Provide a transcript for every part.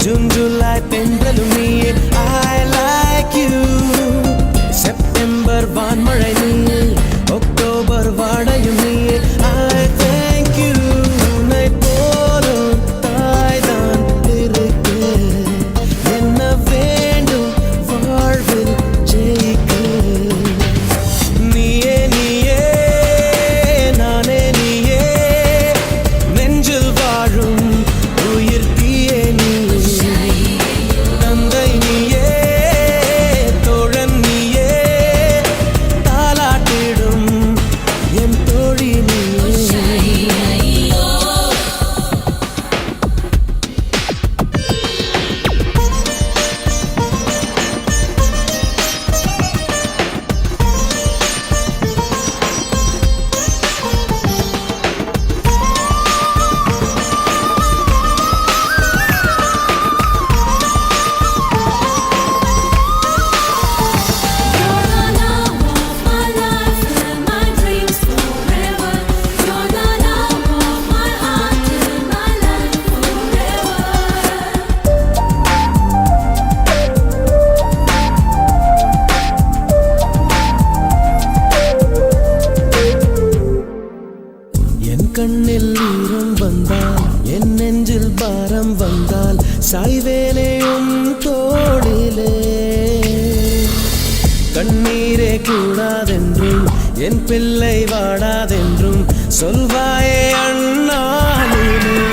June July தென்றலும் நீயே I like you September வான்மழை நீயே அக்டோபர் வாடையும் நீயே I thank you உன்னை போலும் தாய்தான் இருக்கு என்ன வேண்டும் வாழ்வில் ஜெயிக்க நீயே நீயே நானே நீயே நெஞ்சில் வாழும் உயிர் தீயே நீயே தந்தை நீயே தோழன் நீயே தாலாட்டிடும் என் தோழி நீயே என் கண்ணில் ஈரம் வந்தால் என் நெஞ்சில் பாரம் வந்தால் சாய்வேனே உன் தோளிலே கண்ணீரே கூடாதென்றும் என் பிள்ளை வாடாதென்றும் சொல்வாயே அண்ணாளிலே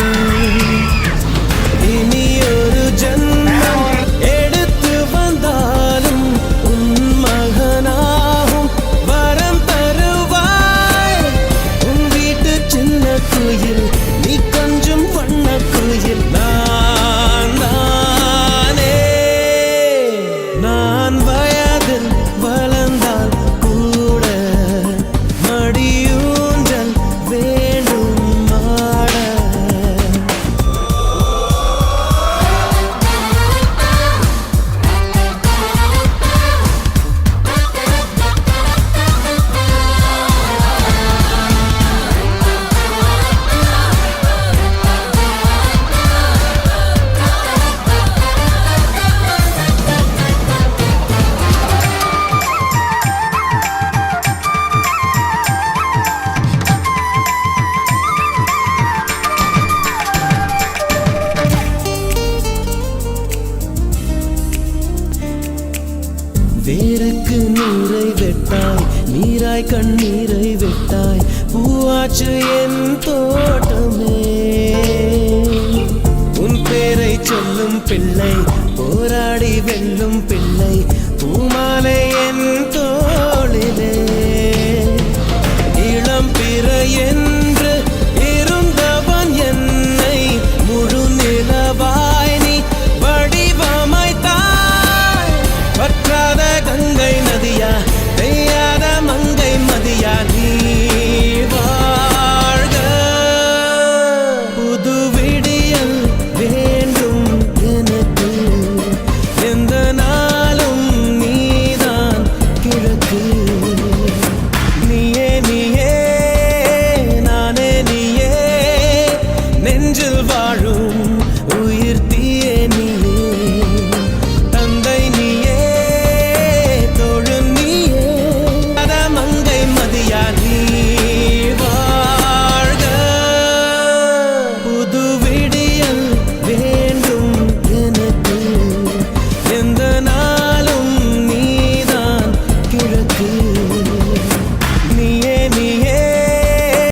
இனி ஒரு ஜன்மம் எடுத்து வந்தாலும் உன் மகனாகும் வரம் தருவாய் உன் வீட்டு சின்ன குயில் நீ கொஞ்சம் வண்ண குயில் நான் வயதில் வளர்ந்தால் கூட மடியூஞ்சல் வேண்டும் ஆட வேருக்கு நீரை வெட்டாய் நீராய் கண்ணீரை வெட்டாய் பூவாச்சு என் தோட்டமே உன் பேரை சொல்லும் பிள்ளை போராடி வெல்லும் பிள்ளை பூமாலை என் தோளிலே இளம் பிற என்